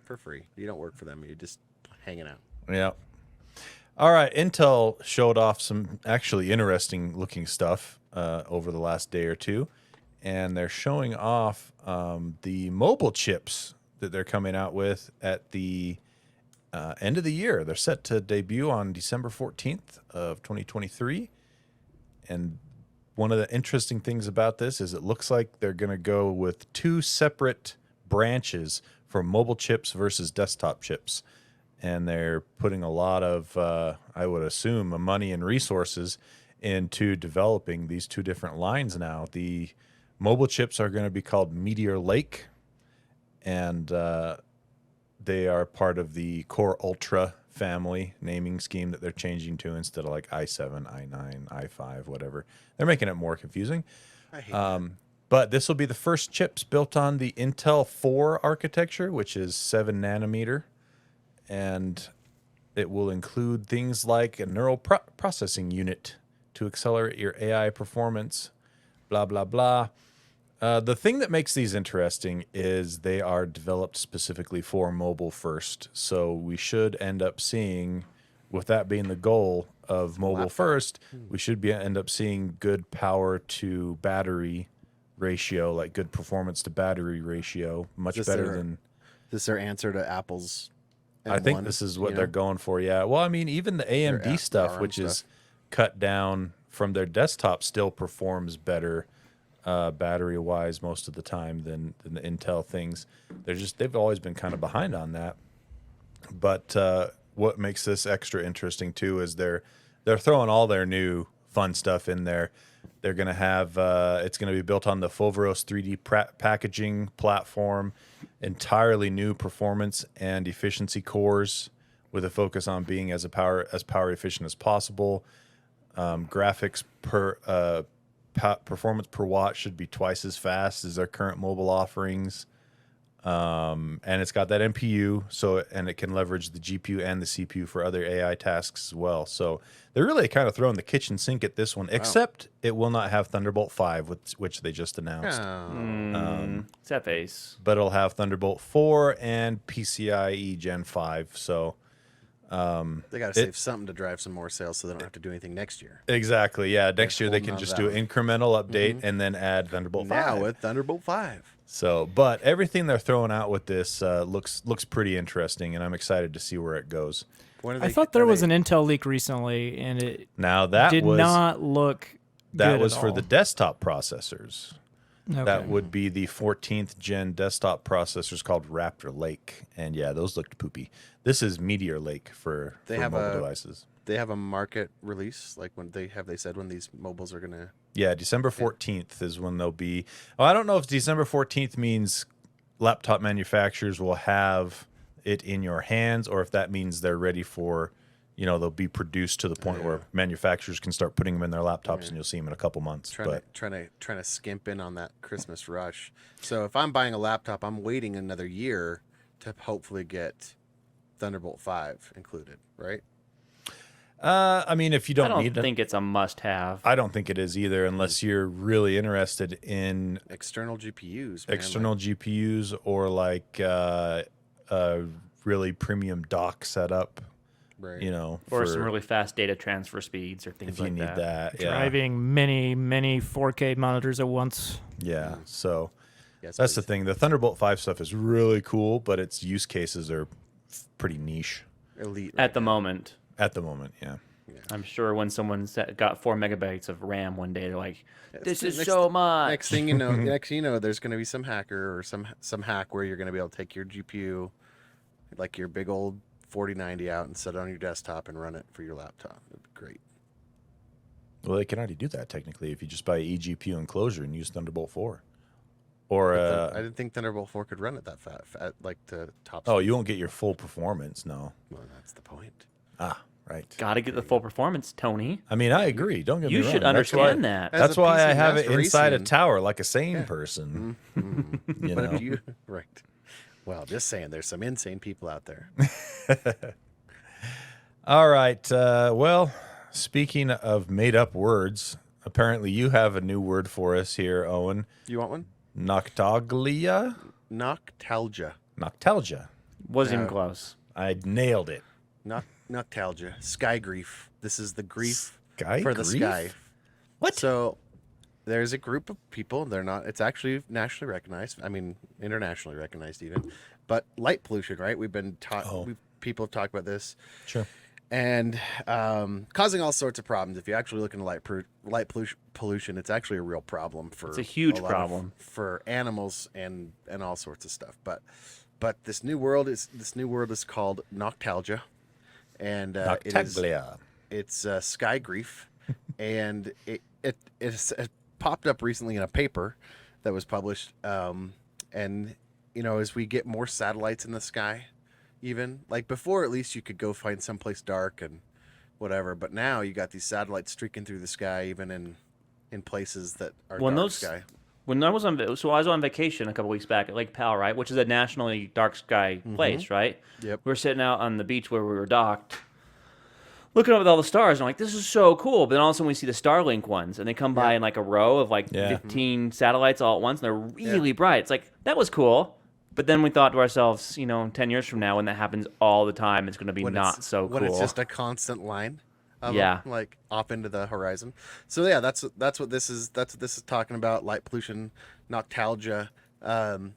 For free. You don't work for them. You're just hanging out. Yeah. All right. Intel showed off some actually interesting looking stuff over the last day or two. And they're showing off the mobile chips that they're coming out with at the end of the year. They're set to debut on December 14th of 2023. And one of the interesting things about this is it looks like they're going to go with two separate branches for mobile chips versus desktop chips. And they're putting a lot of, I would assume, money and resources into developing these two different lines now. The mobile chips are going to be called Meteor Lake, and they are part of the Core Ultra family naming scheme that they're changing to instead of like i7, i9, i5, whatever. They're making it more confusing. I hate But this will be the first chips built on the Intel 4 architecture, which is 7 nanometer. And it will include things like a neural processing unit to accelerate your AI performance, blah, blah, blah. The thing that makes these interesting is they are developed specifically for mobile first. So we should end up seeing, with that being the goal of mobile first, we should end up seeing good power to battery ratio, like good performance to battery ratio, much Is better there- than... This is their answer to Apple's. I think M1, this is what you they're know? going for. Yeah. Well, I mean, even the AMD their stuff, ARM which is stuff. cut down from their desktop, still performs better battery wise most of the time than the Intel things. They've always been kind of behind on that. But what makes this extra interesting too is they're throwing all their new fun stuff in there. They're going to have it's going to be built on the Foveros 3D packaging platform, entirely new performance and efficiency cores with a focus on being as power efficient as possible. Graphics per performance per watt should be twice as fast as their current mobile offerings. And it's got that NPU, and it can leverage the GPU and the CPU for other AI tasks as well. So they're really kind of throwing the kitchen sink at this one, except it will not have Thunderbolt 5, which they just announced. Oh. It's that face. But it'll have Thunderbolt 4 and PCIe Gen 5. So They got to save something to drive some more sales so they don't have to do anything next year. exactly, yeah. Next year they holding can on to just that do one. an incremental update and then add Thunderbolt 5. Now with Thunderbolt 5. So, but everything they're throwing out with this looks pretty interesting, and I'm excited to see where it goes. When are I they- thought there are was they- an Intel leak recently, and it Now that did was not look that good was at for all. the desktop processors. Okay. That would be the 14th gen desktop processors called Raptor Lake, and yeah, those looked poopy. This is Meteor Lake for have mobile a- devices. they have a market release? Like when they said when these mobiles are gonna? Yeah, December 14th is when they'll be. Oh, I don't know if December 14th means laptop manufacturers will have it in your hands, or if that means they're ready for, they'll be produced to the point where manufacturers can start putting them in their laptops, and you'll see them in a couple months. Trying to skimp in on that Christmas rush. So if I'm buying a laptop, I'm waiting another year to hopefully get Thunderbolt 5 included, right? I mean, if you don't I need don't it, think it's a must-have. I don't think it is either, unless you're really interested in External GPUs, man. external GPUs or like a really premium dock setup. Right. Or some really fast data transfer speeds or things if you like need that. Yeah. Driving many 4K monitors at once. Yeah. So Yes, that's the please. thing. The Thunderbolt 5 stuff is really cool, but its use cases are pretty niche Elite at the moment. at the moment. Yeah. I'm sure when someone's got 4 megabytes of RAM one day, they're like, "This is Next- so much." Next thing you know, there's going to be some hacker or some hack where you're going to be able to take your GPU, like your big old 4090 out and set it on your desktop and run it for your laptop. It'd be great. Well, they can already do that technically if you just buy an eGPU enclosure and use Thunderbolt 4. Or I didn't think Thunderbolt 4 could run it that fast, like the top. oh, speed. you won't get your full performance. No. Well, that's the point. Ah, right. Gotta get the full performance, Tony. I mean, I agree. Don't get me You wrong. should That's why- understand that. As That's a why I PC have it master inside a racian- tower like a sane person. Mm-hmm. You But know? if you right, well, just saying, there's some insane people out there. All right. Well, speaking of made up words, apparently you have a new word for us here, Owen. You want one? Noctaglia? Noctalgia. Noctalgia. Wasn't even close. I nailed it. Noctalgia. Sky grief. This is the grief Sky for the grief? sky. What? So there's a group of people. They're not. It's actually nationally recognized. I mean, internationally recognized even. But light pollution, right? We've been taught. Oh. People have talked about this, Sure. and causing all sorts of problems. If you actually look into light pollution, it's actually a real problem for. It's a huge lot problem. for animals and all sorts of stuff. But this new world is called Noctalgia, and Noctaglia. it's sky grief, and it popped up recently in a paper that was published. And as we get more satellites in the sky, even like before, at least you could go find someplace dark and whatever. But now you got these satellites streaking through the sky, even in places that are dark sky. When I was on vacation a couple weeks back at Lake Powell, right, which is a nationally dark sky place, right? Yep. We were sitting out on the beach where we were docked, looking up at all the stars, and I'm like, this is so cool. But then all of a sudden we see the Starlink ones, and they come by in like a row of like 15 satellites all at once, and they're really bright. It's like, that was cool. But then we thought to ourselves, 10 years from now, when that happens all the time, it's going to be not so cool. When it's just a constant line. Of Yeah. them, like off into the horizon. So yeah, that's what this is. That's what this is talking about. Light pollution, Noctalgia. And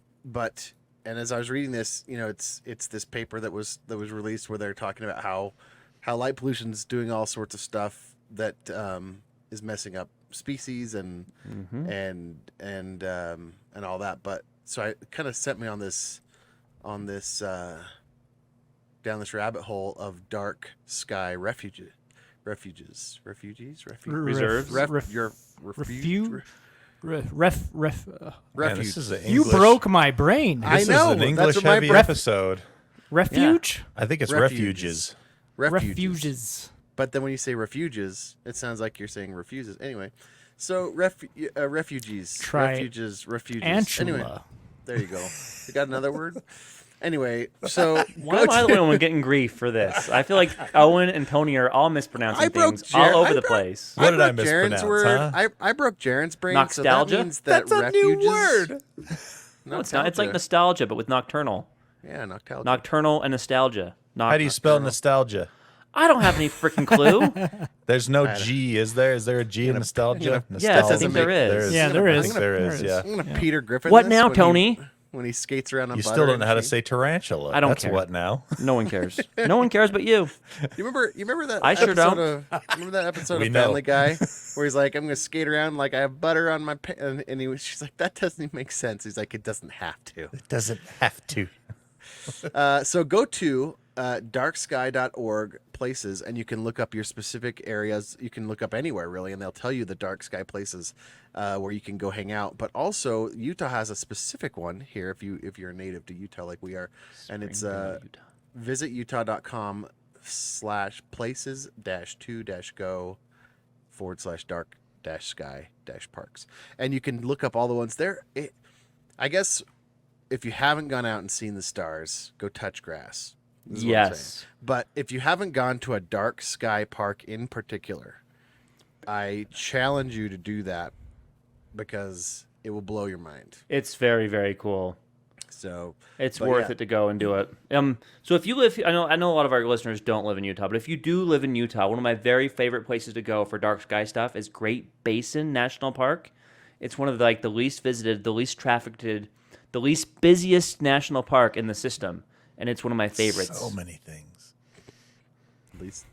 as I was reading this, it's this paper that was released where they're talking about how light pollution is doing all sorts of stuff that is messing up species and all that. But so it kind of sent me on this down this rabbit hole of dark sky refuges. Reserves? Refuge. Man, this is an You English- broke my brain. I This know, is an that's English what my heavy breath- episode. Refuge? I think it's Refuges. refuges. Refuges. But then when you say refuges, it sounds like you're saying refuses. Anyway, so refugees, Try refuges. Antula. Anyway, there you go. You got another word? Anyway, so Why am I the one getting grief for this? I feel like Owen and Tony are all mispronouncing I broke things all over I the broke- place. What did I broke Jaren's mispronounce, word. huh? I broke Jaren's brain. So that Noctalgia? means that That's a new refuges, word. No, it's not. It's like nostalgia, but with nocturnal. Yeah, Noctalgia. Nocturnal and nostalgia. How do you spell nostalgia? I don't have any freaking clue. There's no G, is there? Is there a G in nostalgia? Yes, I think make- there is. There is. Yeah, there I is. think there is, yeah. I'm gonna Peter Griffin. What this now, when Tony? When he skates around on You butter still don't and know how to cheese. say tarantula. I don't That's care. what now? No one cares. No one cares but you. You remember that? I sure episode don't. Remember that episode We of know. Family Guy where he's like, "I'm gonna skate around like I have butter on my," she's like, "That doesn't even make sense." He's like, "It doesn't have to." It doesn't have to. So go to darksky.org places, and you can look up your specific areas. You can look up anywhere really, and they'll tell you the dark sky places where you can go hang out. But also, Utah has a specific one here if you're a native to Utah like we are, and it's visitutah.com/places-2-go/dark-sky-parks, and you can look up all the ones there. I guess if you haven't gone out and seen the stars, go touch grass. Is what I'm saying. But if you haven't gone to a dark sky park in particular, I challenge you to do that because it will blow your mind. It's very, very cool. So it's worth it to go and do it. So if you live, I know a lot of our listeners don't live in Utah, but if you do live in Utah, one of my very favorite places to go for dark sky stuff is Great Basin National Park. It's one of the least visited, the least trafficked, the least busiest national park in the system, and it's one of my favorites. So many things. At least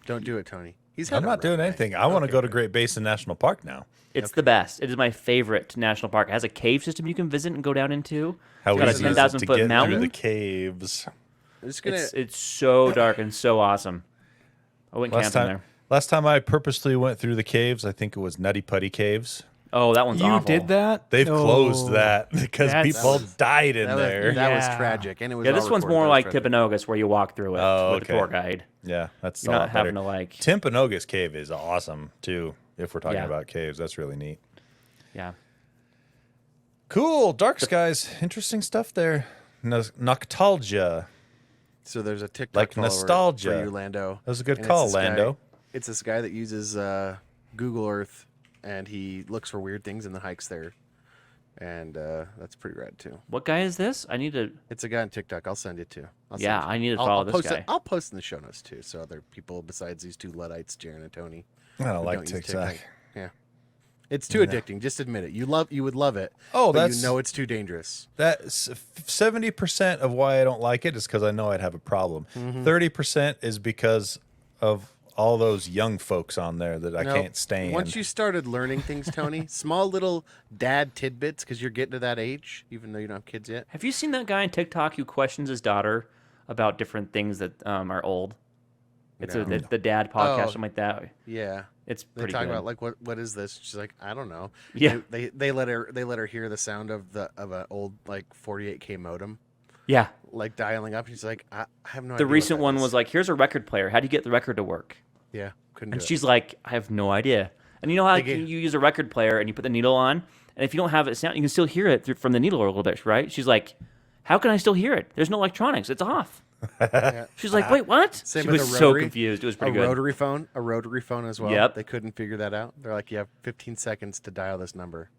don't do it, Tony. I'm not doing anything. I want to go to Great Basin National Park now. It's the best. It is my favorite national park. It has a cave system you can visit and go down into. How it's got a easy is it to 10,000-foot get mountain. through the caves? It's so dark and so awesome. I went camping there. Last time I purposely went through the caves, I think it was Nutty Putty Caves. Oh, that one's awful. You did that? They've closed that because people died in there. That was tragic, and it was. Yeah, this one's more like Timpanogos, where you walk through it with the tour guide. Yeah, that's You're not having to Timpanogos Cave is awesome too. If we're talking about caves, that's really neat. Yeah. Cool, dark skies, interesting stuff there. Noctalgia. So there's a TikTok like follower nostalgia. for you, Lando. That was a good call, Lando. It's this guy that uses Google Earth, and he looks for weird things in the hikes there, and that's pretty rad too. What guy is this? I need to. It's a guy on TikTok. I'll send it to. I need to follow this guy. I'll post in the show notes too, so other people besides these two Luddites, Jaron and Tony. I don't like TikTok. Yeah, it's too addicting. Just admit it. You would love it. Oh, but you know it's too dangerous. That's 70% of why I don't like it is because I know I'd have a problem. 30% is because of all those young folks on there that I can't stand. Once you started learning things, Tony, small little dad tidbits, because you're getting to that age, even though you don't have kids yet. Have you seen that guy on TikTok who questions his daughter about different things that are old? It's the dad podcast, something like that. Yeah, it's they pretty talk good. about like what is this? She's like, I don't know. Yeah, they let her hear the sound of an old like 48K modem. Yeah, like dialing up. She's like, I have no idea. The recent one was like, here's a record player. How do you get the record to work? Yeah, couldn't. And she's like, I have no idea. And you know how you use a record player and you put the needle on, and if you don't have it sound, you can still hear it from the needle a little bit, right? She's like, how can I still hear it? There's no electronics. It's off. She's like, wait, what? She was so confused. It was pretty good. A rotary phone as well. Yep. They couldn't figure that out. They're like, you have 15 seconds to dial this number.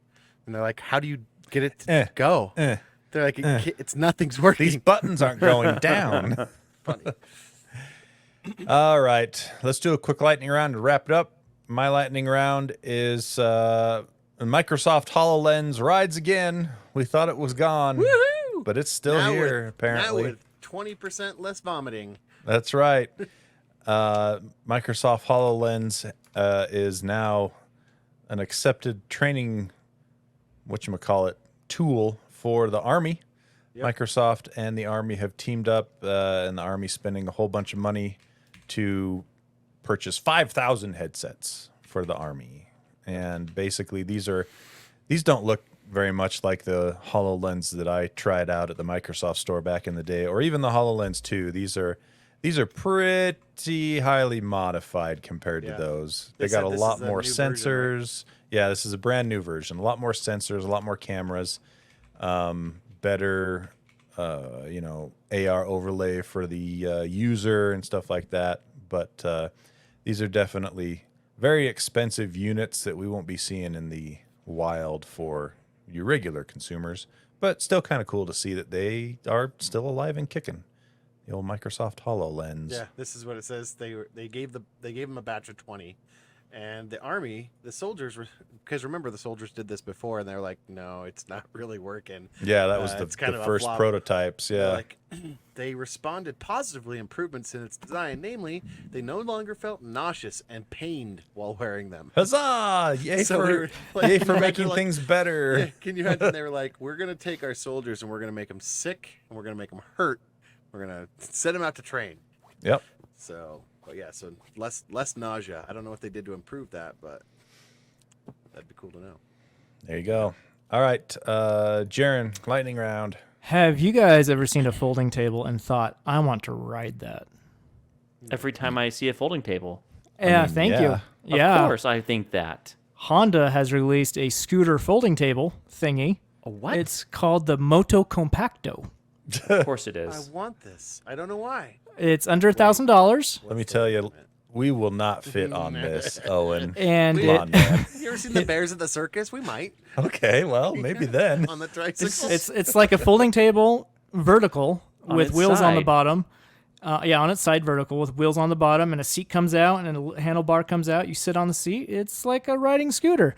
And they're like, how do you get it to go? They're like, it's nothing's working. These buttons aren't going down. Funny. All right. Let's do a quick lightning round to wrap it up. My lightning round is Microsoft HoloLens rides again. We thought it was gone. Woohoo! But it's still here, apparently. Now with 20% less vomiting. That's right. Microsoft HoloLens is now an accepted training, tool for the Army. Yep. Microsoft and the Army have teamed up, and the Army's spending a whole bunch of money to purchase 5,000 headsets for the Army. And basically, these don't look very much like the HoloLens that I tried out at the Microsoft store back in the day, or even the HoloLens 2. These are pretty highly modified compared to those. They got a lot more sensors. Version, right? Yeah, this is a brand new version. A lot more sensors, a lot more cameras, better AR overlay for the user and stuff like that. But these are definitely very expensive units that we won't be seeing in the wild for you regular consumers, but still kind of cool to see that they are still alive and kicking. The old Microsoft HoloLens. Yeah, this is what it says. They gave them a batch of 20, and the Army, the soldiers were, because remember the soldiers did this before, and they're like, no, it's not really working. Yeah, that was the first prototypes. Yeah, they responded positively, improvements in its design. Namely, they no longer felt nauseous and pained while wearing them. Huzzah! Yay for making things better. Yeah, can you imagine? They were like, we're gonna take our soldiers and we're gonna make them sick and we're gonna make them hurt We're gonna send him out to train. Yep. So, but yeah, so less nausea. I don't know what they did to improve that, but that'd be cool to know. There you go. All right, Jaren, lightning round. Have you guys ever seen a folding table and thought, I want to ride that? Every time I see a folding table. Yeah, mean, thank yeah. you. Of Yeah. course, I think that. Honda has released a scooter folding table thingy. What? It's called the Moto Compacto. Of course it I is. want this. I don't know why. It's under $1,000. Let me tell you, we will not fit on this, Owen. And Come on, man. You ever seen the bears at the circus? We might Okay, well, maybe then. on the tricycle. it's like a folding table vertical On with its wheels on the side. bottom. On its side vertical with wheels on the bottom, and a seat comes out and a handlebar comes out. You sit on the seat. It's like a riding scooter.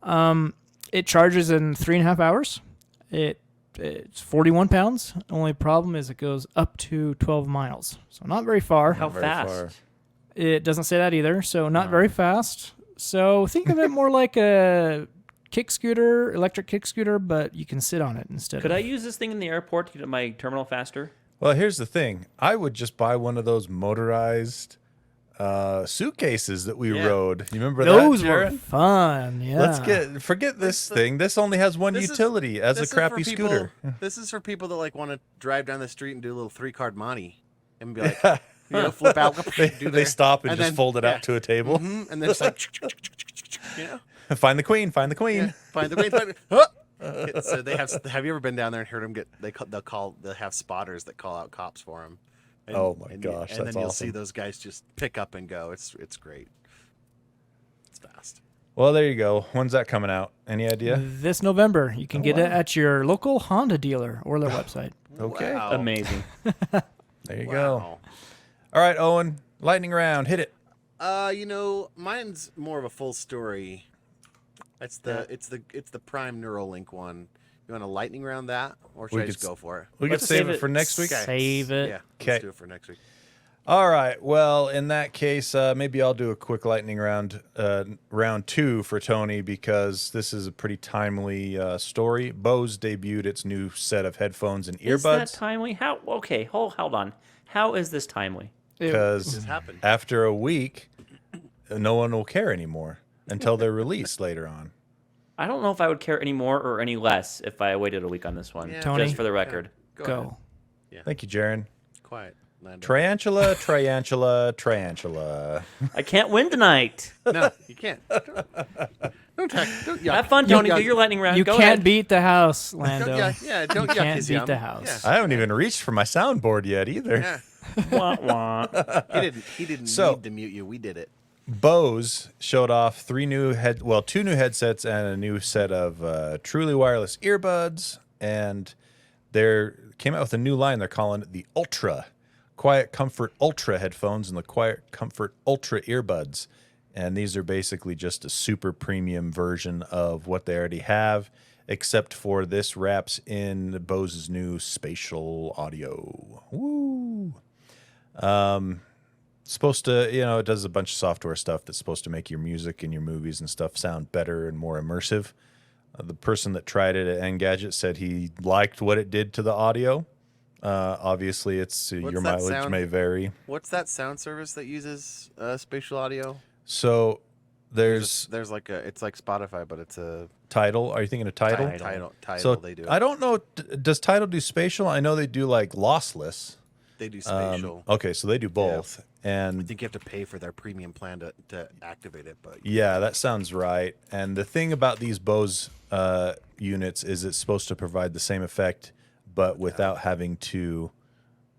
It charges in 3.5 hours. It's 41 pounds. Only problem is it goes up to 12 miles, so not very far. How very fast? far. It doesn't say that either, so not very fast. So think of it more like a kick scooter, electric kick scooter, but you can sit on it instead. Could of, I use this thing in the airport to get to my terminal faster? Well, here's the thing. I would just buy one of those motorized suitcases that we Yeah. rode. You remember Those that, were Jaren? fun. Yeah. Forget this thing. This only has one This is- utility as a this is crappy for people- scooter. This is for people that like want to drive down the street and do a little 3-card money and be like, flip out. They stop and just then- fold it out to a table. and then just like, you know, Find the queen. Find the queen. yeah, find the way. Huh! So they have. Have you ever been down there and heard them get? They'll have spotters that call out cops for them. And, Oh my gosh, And that's then you'll see awesome. those guys just pick up and go. It's great. It's fast. Well, there you go. When's that coming out? Any idea? This November, you can get it wow. at your local Honda dealer or their website. Okay. Wow. Amazing. There you go. Wow. All right, Owen. Lightning round. Hit it. Mine's more of a full story. It's the Prime Neuralink one. You want a lightning round that, or should We I could just go for it? We could Let's save save it it. for next week. Okay. Save it. Yeah, 'Kay. let's do it for next week. All right. Well, in that case, maybe I'll do a quick lightning round, round 2 for Tony, because this is a pretty timely story. Bose debuted its new set of headphones and Is that earbuds timely? How? Okay, hold on. How is this timely? because This happened. after a week, no one will care anymore until they're released later on. I don't know if I would care any more or any less if I waited a week on this one. Yeah. Tony? Just for the record. Go. Thank you, Jaron. Quiet. Lando. Triantula, triantula, triantula. I can't win tonight. No, you can't. Don't yuck. Have fun, Tony. Don't Do yuck. your lightning round. You Go can't ahead. beat the house, Don't Lando. yuck. Yeah, don't You yuck can't his beat yum. the house. I haven't even reached for my soundboard yet either. Yeah. Wah, wah. He didn't So- need to mute you. We did it. Bose showed off two new headsets and a new set of truly wireless earbuds, and they came out with a new line. They're calling it the Ultra Quiet Comfort Ultra headphones and the Quiet Comfort Ultra earbuds. And these are basically just a super premium version of what they already have, except for this wraps in Bose's new spatial audio. Woo! Supposed to, it does a bunch of software stuff that's supposed to make your music and your movies and stuff sound better and more immersive. The person that tried it at Engadget said he liked what it did to the audio. Obviously, your that mileage sound? may vary. What's that sound service that uses spatial audio? So there's There's like it's like Spotify, but it's a Tidal. Are you thinking of Tidal? Tidal. So They do. I don't know. Does Tidal do spatial? I know they do like lossless. They do spatial. Okay, so they do both. I And think you have to pay for their premium plan to activate it, but yeah, that sounds right. And the thing about these Bose units is it's supposed to provide the same effect, but without having to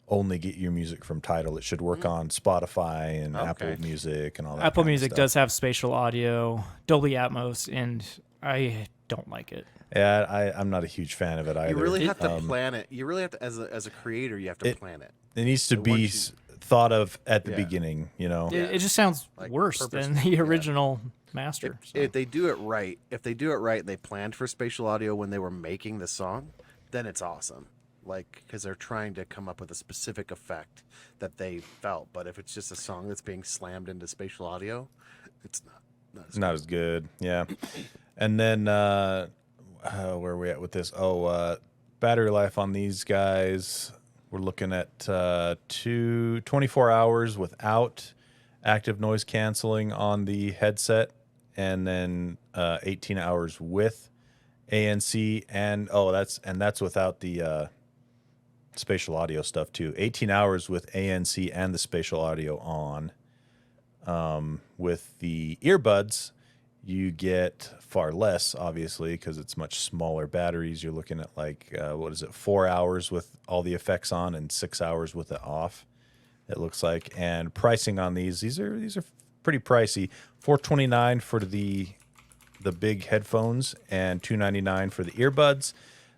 only get your music from Tidal. It should work on Spotify and Apple Music and all that. Apple kind of Music stuff. does have spatial audio, Dolby Atmos, and I don't like it. Yeah, I'm not a huge fan of it either. you really have to plan it. You really have to, as a creator, you have to plan it. It needs to So be once thought of at the Yeah. beginning, It just sounds Like, worse than purposeful, the yeah. original master. so. If they do it right, and they planned for spatial audio when they were making the song, then it's awesome. Like, because they're trying to come up with a specific effect that they felt. But if it's just a song that's being slammed into spatial audio, it's not as Not as good, yeah. And then where are we at with this? Battery life on these guys We're looking at 24 hours without active noise canceling on the headset, and then 18 hours with ANC, and that's without the spatial audio stuff too. 18 hours with ANC and the spatial audio on. With the earbuds, you get far less, obviously, because it's much smaller batteries. You're looking at 4 hours with all the effects on and 6 hours with it off, it looks like. And pricing on these are pretty pricey. $429 for the big headphones and $299 for the earbuds.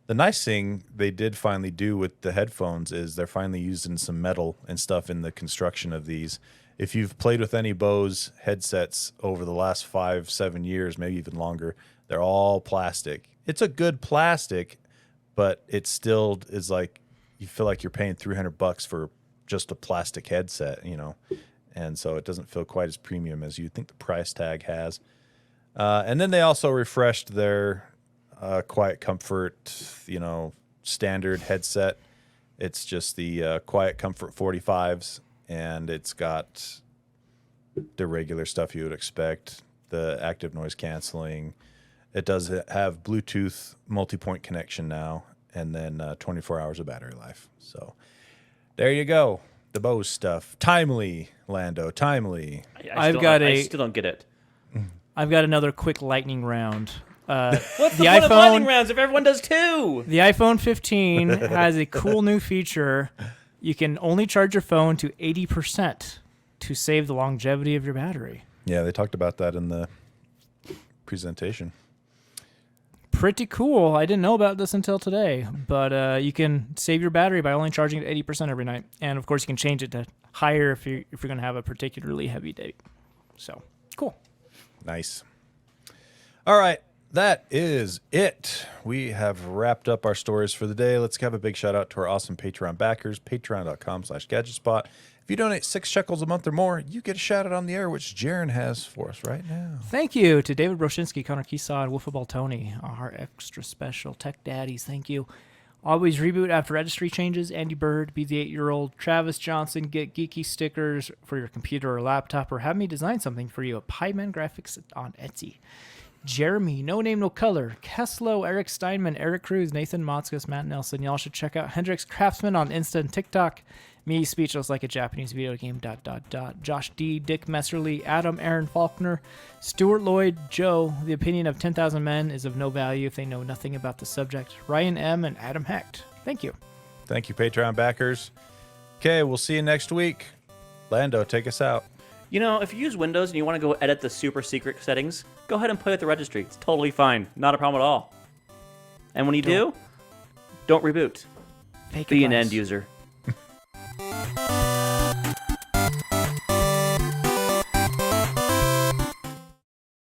The nice thing they did finally do with the headphones is they're finally using some metal and stuff in the construction of these. If you've played with any Bose headsets over the last 5-7 years, maybe even longer, they're all plastic. It's a good plastic, but it still is like you feel like you're paying $300 for just a plastic headset, and so it doesn't feel quite as premium as you think the price tag has. And then they also refreshed their Quiet Comfort, standard headset. It's just the Quiet Comfort 45s, and it's got the regular stuff you would expect, the active noise canceling. It does have Bluetooth multi-point connection now, and then 24 hours of battery life. So there you go. The Bose stuff. Timely, Lando. Timely. I still don't get it. I've got another quick lightning round. What's the point of lightning rounds if everyone does too? The iPhone 15 has a cool new feature. You can only charge your phone to 80% to save the longevity of your battery. Yeah, they talked about that in the presentation. Pretty cool. I didn't know about this until today, but you can save your battery by only charging it 80% every night. And of course, you can change it to higher if you're going to have a particularly heavy day. So, cool. Nice. All right. That is it. We have wrapped up our stories for the day. Let's have a big shout out to our awesome Patreon backers, patreon.com/gadgetspot. If you donate 6 shekels a month or more, you get a shout out on the air, which Jaron has for us right now. Thank you to David Broshinsky, Connor Keesaw, and Wiffle Tony, our extra special tech daddies. Thank you. Always reboot after registry changes. Andy Bird, be the 8-year-old. Travis Johnson, get geeky stickers for your computer or laptop, or have me design something for you at Pieman Graphics on Etsy. Jeremy, No Name, No Color, Keslow, Eric Steinman, Eric Cruz, Nathan Motzkus, Matt Nelson. Y'all should check out Hendrix Craftsman on Insta and TikTok. Me, speechless like a Japanese video game, ... Josh D, Dick Messerly, Adam, Aaron Faulkner, Stuart Lloyd, Joe. The opinion of 10,000 men is of no value if they know nothing about the subject. Ryan M, and Adam Hecht. Thank you. Thank you, Patreon backers. Okay, we'll see you next week. Lando, take us out. If you use Windows and you want to go edit the super secret settings, go ahead and play with the registry. It's totally fine. Not a problem at all. And when you do, don't reboot. Be an end user.